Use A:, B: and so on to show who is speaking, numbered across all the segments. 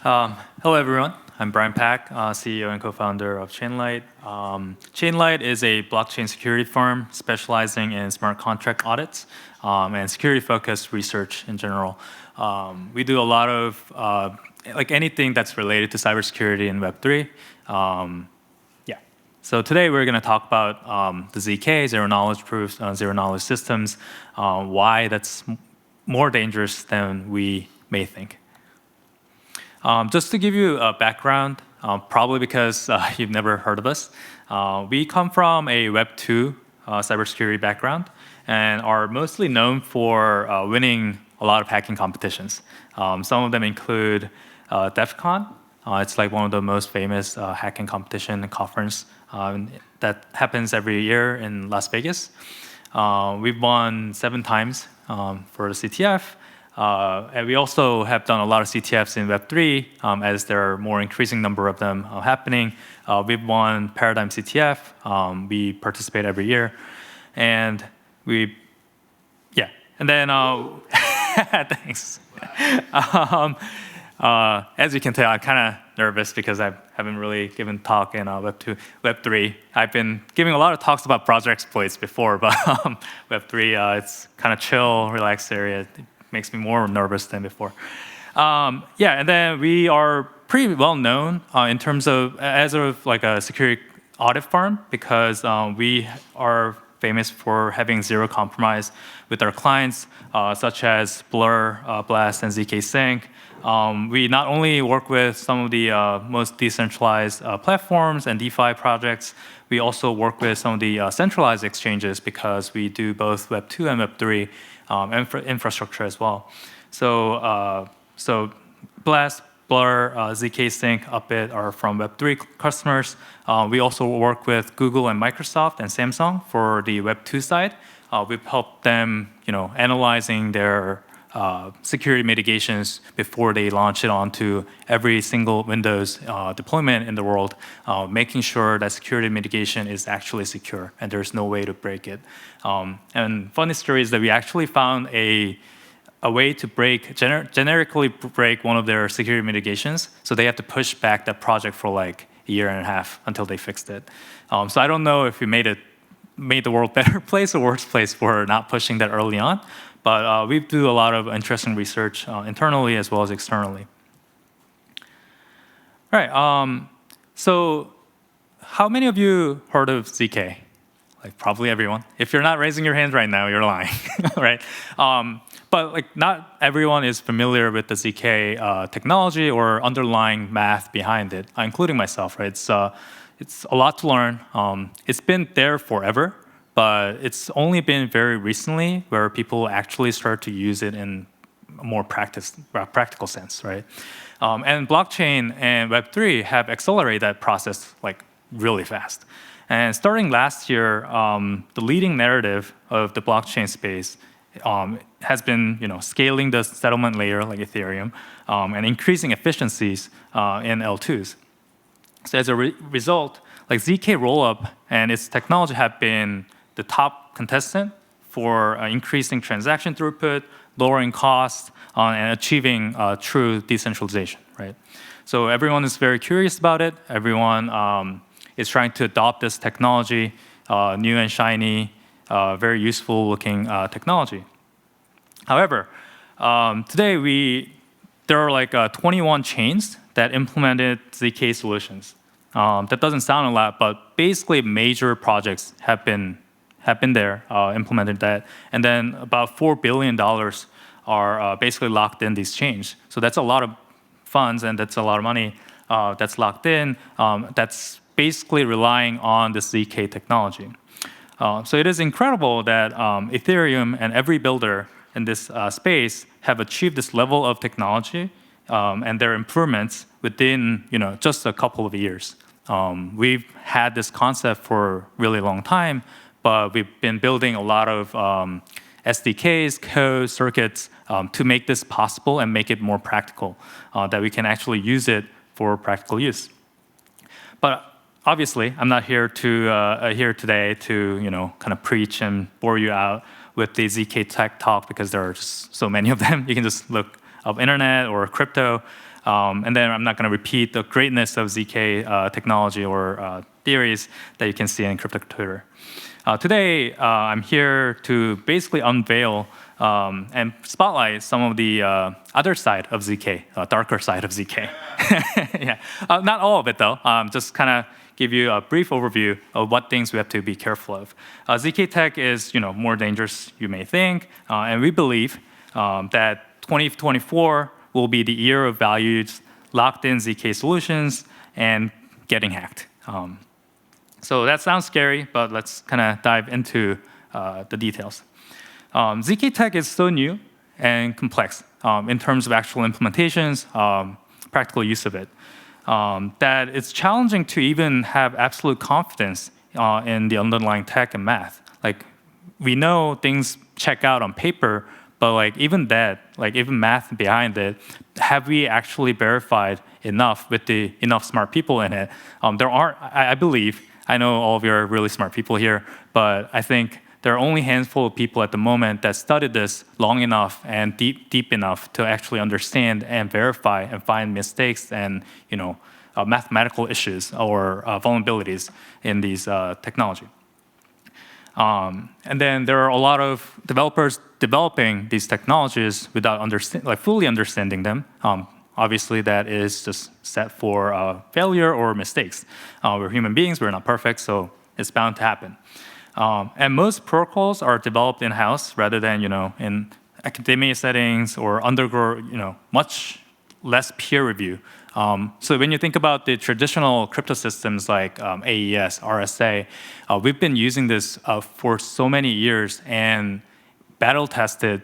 A: Hello, everyone. I'm Brian Pak, CEO and co-founder of ChainLight. ChainLight is a blockchain security firm specializing in smart contract audits and security-focused research in general. We do a lot of anything that's related to cybersecurity and Web3. Yeah. So today we're going to talk about the ZK, zero knowledge proofs, zero knowledge systems, why that's more dangerous than we may think. Just to give you a background, probably because you've never heard of us, we come from a Web2 cybersecurity background and are mostly known for winning a lot of hacking competitions. Some of them include DEF CON. It's like one of the most famous hacking competition conference that happens every year in Las Vegas. We've won 7 times for the CTF. And we also have done a lot of CTFs in Web3 as there are more increasing number of them happening. We've won Paradigm CTF. We participate every year. And and then, thanks. As you can tell, I'm kind of nervous because I haven't really given talk in Web2, Web3. I've been giving a lot of talks about project exploits before, but Web3, it's kind of chill, relaxed area. Makes me more nervous than before. And then we are pretty well known in terms of as a security audit firm because we are famous for having zero compromise with our clients, such as Blur, Blast, and ZK Sync. We not only work with some of the most decentralized platforms and DeFi projects, we also work with some of the centralized exchanges because we do both Web2 and Web3 infrastructure as well. So Blast, Blur, ZK Sync, Upbit are from Web3 customers. We also work with Google and Microsoft and Samsung for the Web2 side. We've helped them, analyzing their security mitigations before they launch it onto every single Windows deployment in the world, making sure that security mitigation is actually secure and there's no way to break it. And funny story is that we actually found a way to generically break one of their security mitigations, so they have to push back that project for like a year and a half until they fixed it. So I don't know if we made the world a better place or worse place for not pushing that early on. But we do a lot of interesting research internally as well as externally. All right, so how many of you heard of ZK? Like probably everyone. If you're not raising your hand right now, you're lying, right? But not everyone is familiar with the ZK technology or underlying math behind it, including myself, right? It's a lot to learn. It's been there forever. But it's only been very recently where people actually start to use it in a more practical sense, right? And blockchain and Web3 have accelerated that process really fast. And starting last year, the leading narrative of the blockchain space has been, scaling the settlement layer like Ethereum and increasing efficiencies in L2s. So as a result, ZK Rollup and its technology have been the top contestant for increasing transaction throughput, lowering costs, and achieving true decentralization, right? So everyone is very curious about it. Everyone is trying to adopt this technology, new and shiny, very useful looking technology. However, today there are 21 chains that implemented ZK solutions. That doesn't sound a lot, but basically major projects have been there, implemented that, and then about $4 billion are basically locked in these chains. So that's a lot of funds and that's a lot of money that's locked in. That's basically relying on the ZK technology. So it is incredible that Ethereum and every builder in this space have achieved this level of technology and their improvements within just a couple of years. We've had this concept for a really long time, but we've been building a lot of SDKs, code, circuits to make this possible and make it more practical, that we can actually use it for practical use. But obviously, I'm not here today to kind of preach and bore you out with the ZK tech talk because there are just so many of them. You can just look of internet or crypto. And then I'm not going to repeat the greatness of ZK technology or theories that you can see in crypto Twitter. Today, I'm here to basically unveil and spotlight some of the other side of ZK, darker side of ZK. Yeah, not all of it though. Just kind of give you a brief overview of what things we have to be careful of. ZK tech is, more dangerous you may think, and we believe that 2024 will be the year of valued, locked-in ZK solutions and getting hacked. So that sounds scary, but let's kind of dive into the details. ZK tech is so new and complex in terms of actual implementations, practical use of it, that it's challenging to even have absolute confidence in the underlying tech and math. Like, we know things check out on paper, but even math behind it, have we actually verified enough with enough smart people in it? There aren't, I believe, I know all of you are really smart people here, but I think there are only a handful of people at the moment that studied this long enough and deep enough to actually understand and verify and find mistakes and mathematical issues or vulnerabilities in these technology. And then there are a lot of developers developing these technologies without fully understanding them. Obviously, that is just set for failure or mistakes. We're human beings, we're not perfect, so it's bound to happen. And most protocols are developed in-house rather than in academia settings or undergo much less peer review. So when you think about the traditional crypto systems like AES, RSA, we've been using this for so many years and battle tested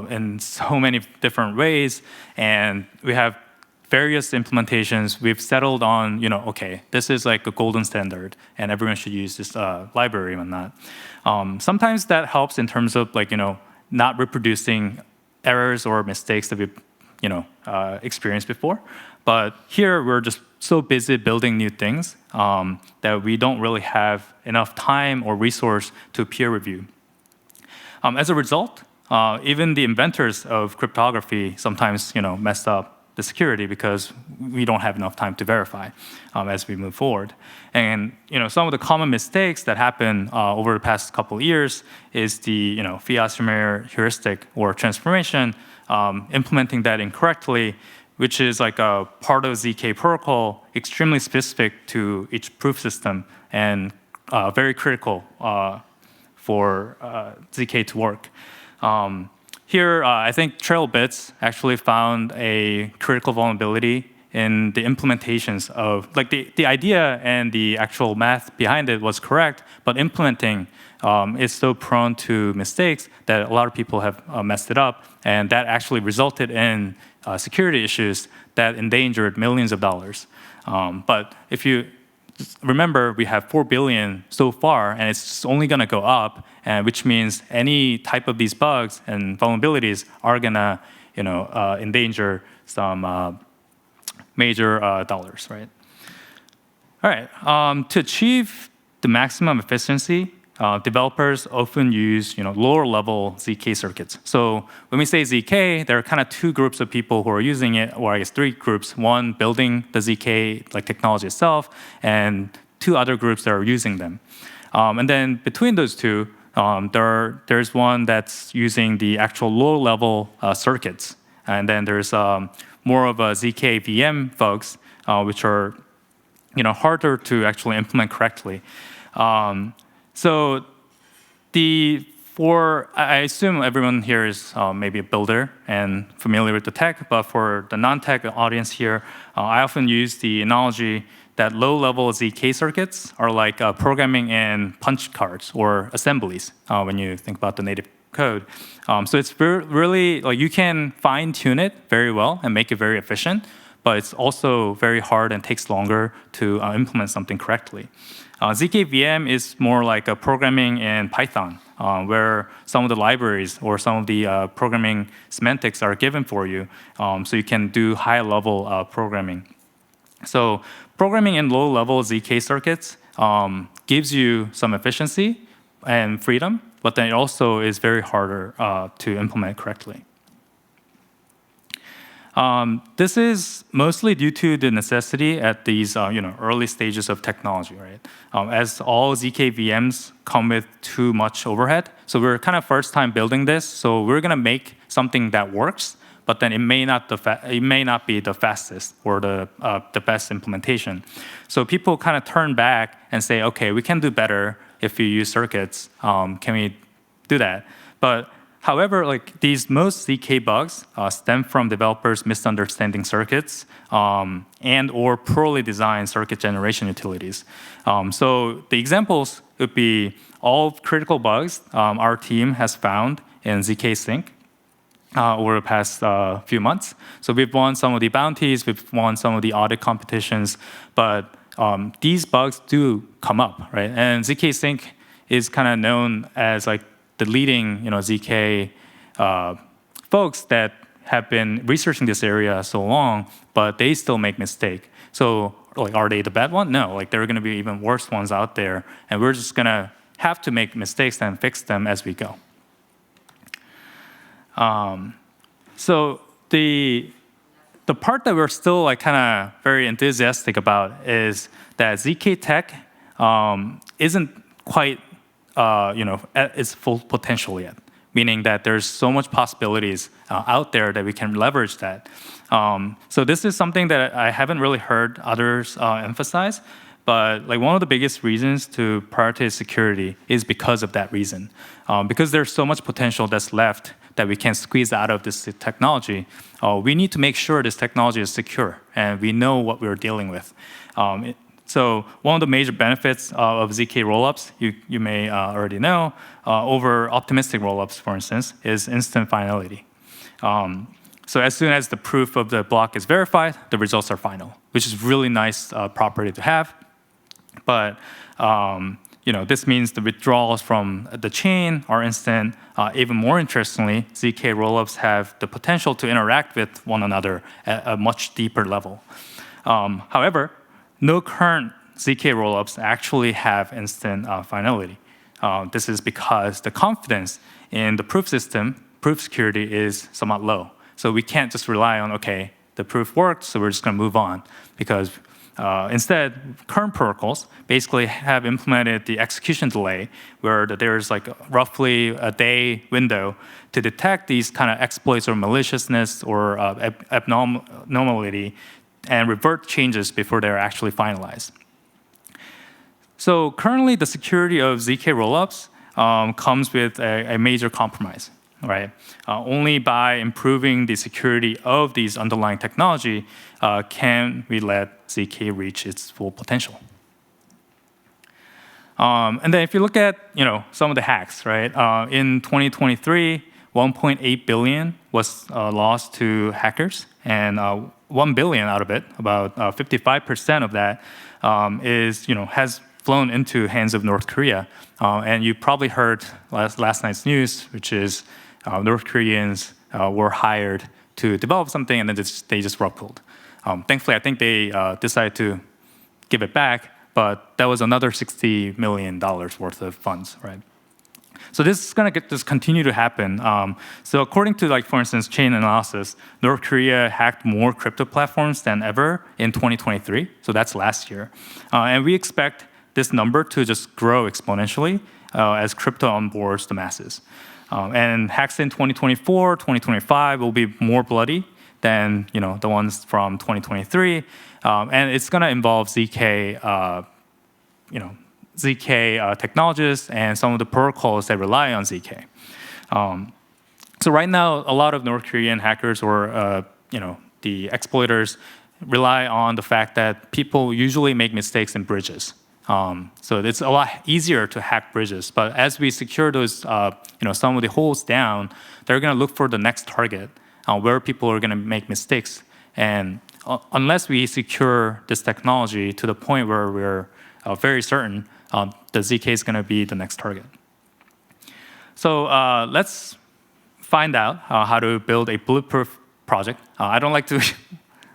A: in so many different ways, and we have various implementations. We've settled on, okay, this is like a golden standard, and everyone should use this library and whatnot. Sometimes that helps in terms of not reproducing errors or mistakes that we've experienced before. But here we're just so busy building new things that we don't really have enough time or resource to peer review. As a result, even the inventors of cryptography sometimes mess up the security because we don't have enough time to verify as we move forward. And some of the common mistakes that happen over the past couple of years is the fiat-Schumacher heuristic or transformation, implementing that incorrectly, which is like a part of ZK protocol, extremely specific to each proof system and very critical for ZK to work. Here, I think TrailBits actually found a critical vulnerability in the implementations of, the idea and the actual math behind it was correct, but implementing is so prone to mistakes that a lot of people have messed it up, and that actually resulted in security issues that endangered millions of dollars. But if you remember, we have 4 billion so far, and it's only going to go up, which means any type of these bugs and vulnerabilities are going to, endanger some major dollars, right? All right. To achieve the maximum efficiency, developers often use, lower-level ZK circuits. So when we say ZK, there are kind of two groups of people who are using it, or I guess three groups. One, building the ZK technology itself, and two other groups that are using them. And then between those two, there's one that's using the actual low-level circuits, and then there's more of a ZK VM folks, which are, harder to actually implement correctly. So I assume everyone here is maybe a builder and familiar with the tech, but for the non-tech audience here, I often use the analogy that low-level ZK circuits are like programming in punch cards or assemblies when you think about the native code. So it's really, you can fine-tune it very well and make it very efficient, but it's also very hard and takes longer to implement something correctly. ZKVM is more like a programming in Python, where some of the libraries or some of the programming semantics are given for you, so you can do high-level programming. So programming in low-level ZK circuits gives you some efficiency and freedom, but then it also is very harder to implement correctly. This is mostly due to the necessity at these early stages of technology, right? As all ZK VMs come with too much overhead, so we're kind of first time building this. So we're gonna make something that works, but then it may not be the fastest or the best implementation. So people kind of turn back and say, okay, we can do better if you use circuits. Can we do that? But however, like these most ZK bugs stem from developers misunderstanding circuits and or poorly designed circuit generation utilities. So the examples would be all critical bugs our team has found in ZK Sync over the past few months. So we've won some of the bounties, we've won some of the audit competitions, but these bugs do come up, right? And ZK Sync is kind of known as like the leading, ZK folks that have been researching this area so long, but they still make mistakes. So, like, are they the bad one? No, like there are going to be even worse ones out there, and we're just going to have to make mistakes and fix them as we go. So the part that we're still like kind of very enthusiastic about is that ZK Tech isn't quite at its full potential yet, meaning that there's so much possibilities out there that we can leverage that. So this is something that I haven't really heard others emphasize, but like one of the biggest reasons to prioritize security is because of that reason. Because there's so much potential that's left that we can squeeze out of this technology, we need to make sure this technology is secure and we know what we're dealing with. So one of the major benefits of ZK rollups, you may already know, over optimistic rollups, for instance, is instant finality. So as soon as the proof of the block is verified, the results are final, which is really nice property to have. But this means the withdrawals from the chain are instant. Even more interestingly, ZK rollups have the potential to interact with one another at a much deeper level. However, no current ZK rollups actually have instant finality. This is because the confidence in the proof system, proof security, is somewhat low. So we can't just rely on, okay, the proof worked, so we're just going to move on. Because instead, current protocols basically have implemented the execution delay, where there's like roughly a day window to detect these kind of exploits or maliciousness or abnormality and revert changes before they're actually finalized. So currently, the security of ZK rollups comes with a major compromise, right? Only by improving the security of these underlying technology can we let ZK reach its full potential. And then if you look at some of the hacks, right? In 2023, 1.8 billion was lost to hackers, and 1 billion out of it, about 55% of that, has flown into hands of North Korea. And you probably heard last night's news, which is North Koreans were hired to develop something, and then they just rug pulled. Thankfully, I think they decided to give it back, but that was another $60 million worth of funds, right? So this is going to just continue to happen. So according to, like, for instance, chain analysis, North Korea hacked more crypto platforms than ever in 2023. So that's last year. And we expect this number to just grow exponentially as crypto onboards the masses. And hacks in 2024, 2025 will be more bloody than the ones from 2023. And it's going to involve ZK technologies and some of the protocols that rely on ZK. So right now, a lot of North Korean hackers or the exploiters rely on the fact that people usually make mistakes in bridges. So it's a lot easier to hack bridges. But as we secure those, some of the holes down, they're going to look for the next target where people are going to make mistakes. And unless we secure this technology to the point where we're very certain the ZK is going to be the next target. So let's find out how to build a bulletproof project. I don't like to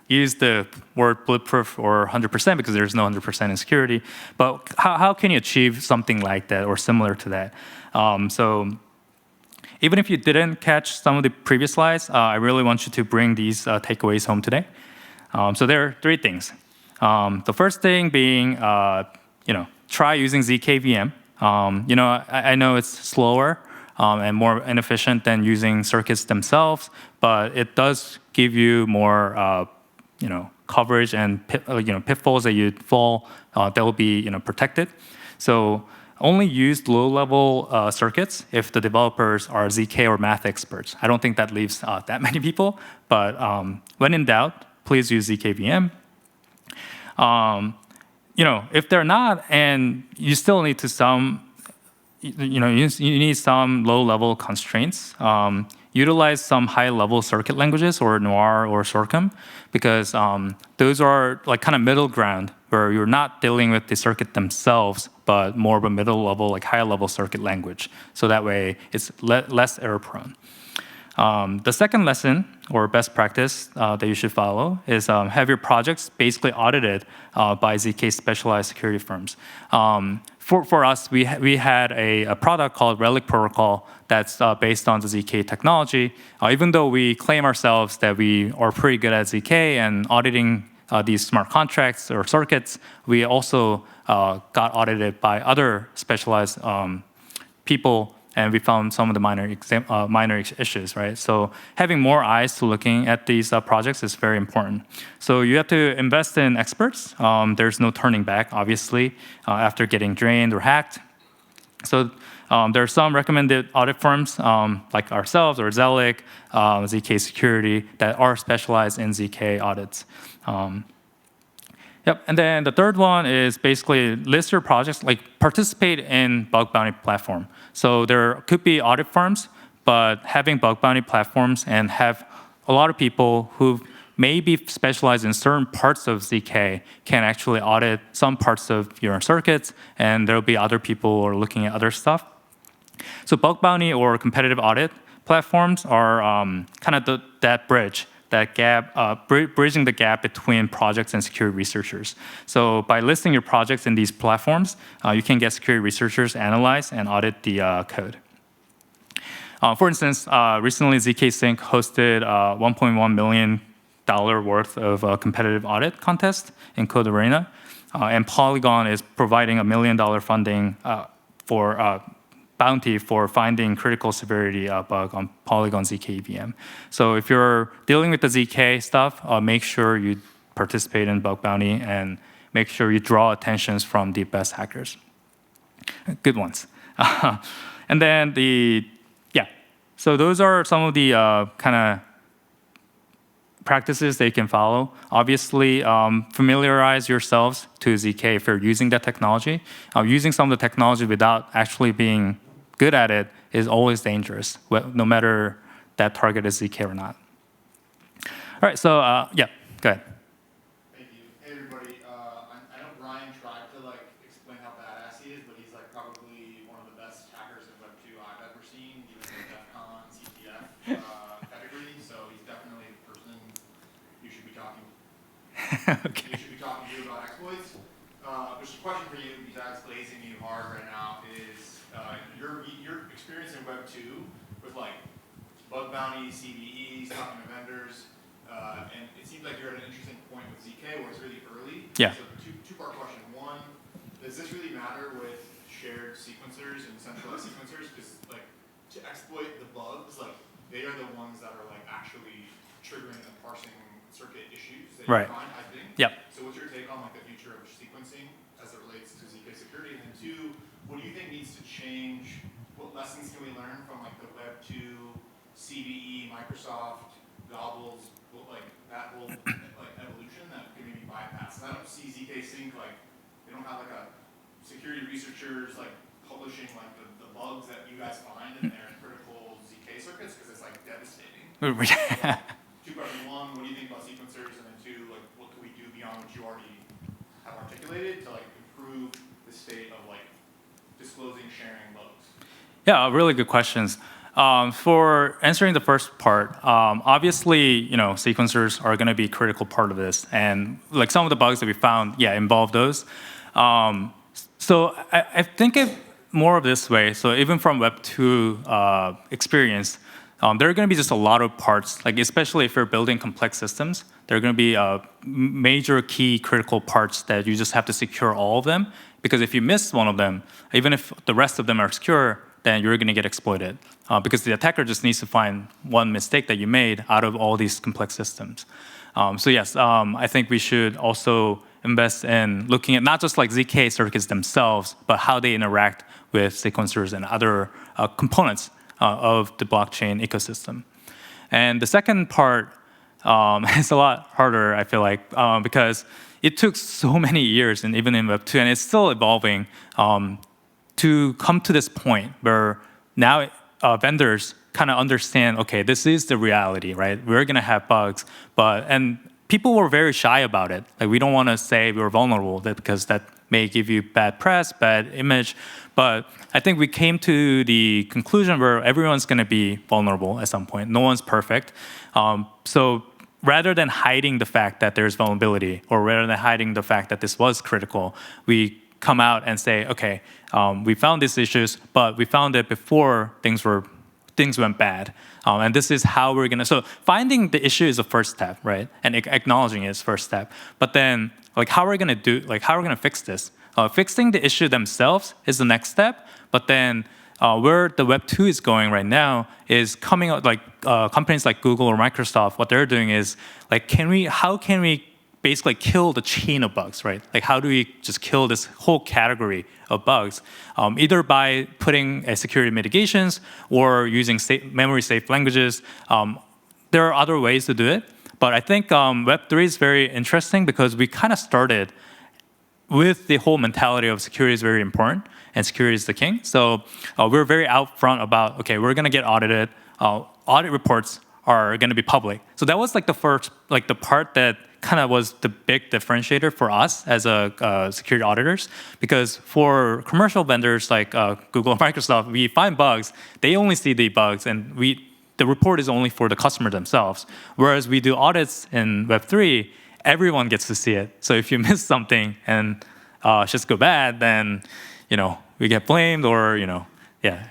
A: use the word bulletproof or 100% because there's no 100% in security. But how can you achieve something like that or similar to that? So even if you didn't catch some of the previous slides, I really want you to bring these takeaways home today. So there are 3 things. The first thing being, try using zk-VM. I know it's slower and more inefficient than using circuits themselves, but it does give you more, coverage and pitfalls that you'd fall that will be protected. So only use low-level circuits if the developers are ZK or math experts. I don't think that leaves that many people, but when in doubt, please use zk-VM. If they're not, and you still need you need some low-level constraints. Utilize some high-level circuit languages or Noir or Sorghum, because those are like kind of middle ground where you're not dealing with the circuit themselves, but more of a middle level, like high-level circuit language. So that way, it's less error-prone. The second lesson or best practice that you should follow is have your projects basically audited by ZK specialized security firms. For us, we had a product called Relic Protocol that's based on the ZK technology. Even though we claim ourselves that we are pretty good at ZK and auditing these smart contracts or circuits, we also got audited by other specialized people, and we found some of the minor issues, right? So having more eyes to looking at these projects is very important. So you have to invest in experts. There's no turning back, obviously, after getting drained or hacked. So there are some recommended audit firms like ourselves or Zelic, ZK Security, that are specialized in ZK audits. And then the third one is basically list your projects, like participate in bug bounty platform. So there could be audit firms, but having bug bounty platforms and have a lot of people who may be specialized in certain parts of ZK can actually audit some parts of your circuits, and there'll be other people who are looking at other stuff. So bug bounty or competitive audit platforms are kind of that bridge, that gap, bridging the gap between projects and security researchers. So by listing your projects in these platforms, you can get security researchers analyze and audit the code. For instance, recently ZK Sync hosted $1.1 million worth of a competitive audit contest in Code Arena, and Polygon is providing $1 million funding for bounty for finding critical severity bug on Polygon ZK VM. So if you're dealing with the ZK stuff, make sure you participate in bug bounty and make sure you draw attentions from the best hackers. Good ones. And then so those are some of the kind of practices that you can follow. Obviously, familiarize yourselves to ZK if you're using that technology. Using some of the technology without actually being good at it is always dangerous, no matter that target is ZK or not. All right, so go ahead.
B: Thank you. Hey everybody, I know Brian tried to explain how badass he is, but he's probably one of the best hackers in Web2 I've ever seen, even in the DEF CON, CTF pedigree. So he's definitely the person you should be talking to.
A: Okay.
B: You should be talking to about exploits. There's a question for you besides glazing you hard right now is your experience in Web 2 with bug bounty, CVEs, talking to vendors, and it seems like you're at an interesting point with ZK where it's really early.
A: Yeah.
B: So two-part question. One, does this really matter with shared sequencers and centralized sequencers? Because to exploit the bugs, they are the ones that are actually triggering and parsing circuit issues that you find, I think.
A: Yep.
B: So what's your take on the future of sequencing as it relates to ZK security? And then two, what do you think needs to change? What lessons can we learn from the Web 2, CVE, Microsoft, Gobbles, that whole evolution that can maybe bypass? I don't see ZK Sync they don't have a security researchers publishing the bugs that you guys find in their critical ZK circuits because it's devastating. Two questions. One, what do you think about sequencers? And then two, what can we do beyond what you already have articulated to improve the state of disclosing, sharing bugs?
A: Yeah, really good questions. For answering the first part, obviously, sequencers are going to be a critical part of this, and some of the bugs that we found, involve those. So I think more of this way. So even from Web 2 experience, there are going to be just a lot of parts, like especially if you're building complex systems, there are going to be major key critical parts that you just have to secure all of them. Because if you miss one of them, even if the rest of them are secure, then you're going to get exploited. Because the attacker just needs to find one mistake that you made out of all these complex systems. So yes, I think we should also invest in looking at not just like ZK circuits themselves, but how they interact with sequencers and other components of the blockchain ecosystem. And the second part is a lot harder, I feel like, because it took so many years, and even in Web 2, and it's still evolving, to come to this point where now vendors kind of understand, okay, this is the reality, right? We're going to have bugs, and people were very shy about it. Like, we don't want to say we're vulnerable because that may give you bad press, bad image. But I think we came to the conclusion where everyone's going to be vulnerable at some point. No one's perfect. So rather than hiding the fact that there's vulnerability, or rather than hiding the fact that this was critical, we come out and say, okay, we found these issues, but we found it before things went bad. And this is how we're gonna, so finding the issue is the first step, right? And acknowledging it is first step. But then, like, how are we gonna fix this? Fixing the issue themselves is the next step, but then where the Web 2 is going right now is coming out, like companies like Google or Microsoft, what they're doing is, like, how can we basically kill the chain of bugs, right? Like, how do we just kill this whole category of bugs? Either by putting security mitigations or using memory-safe languages. There are other ways to do it, but I think Web3 is very interesting because we kind of started with the whole mentality of security is very important and security is the king. So we're very upfront about, okay, we're going to get audited. Audit reports are going to be public. So that was like the first, like the part that kind of was the big differentiator for us as security auditors, because for commercial vendors like Google and Microsoft, we find bugs, they only see the bugs, and the report is only for the customer themselves. Whereas we do audits in Web3, everyone gets to see it. So if you miss something and just go bad, then we get blamed, or a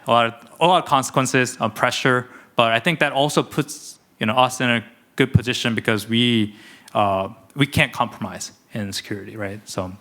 A: lot of consequences, pressure. But I think that also puts us in a good position because we can't compromise in security, right? So.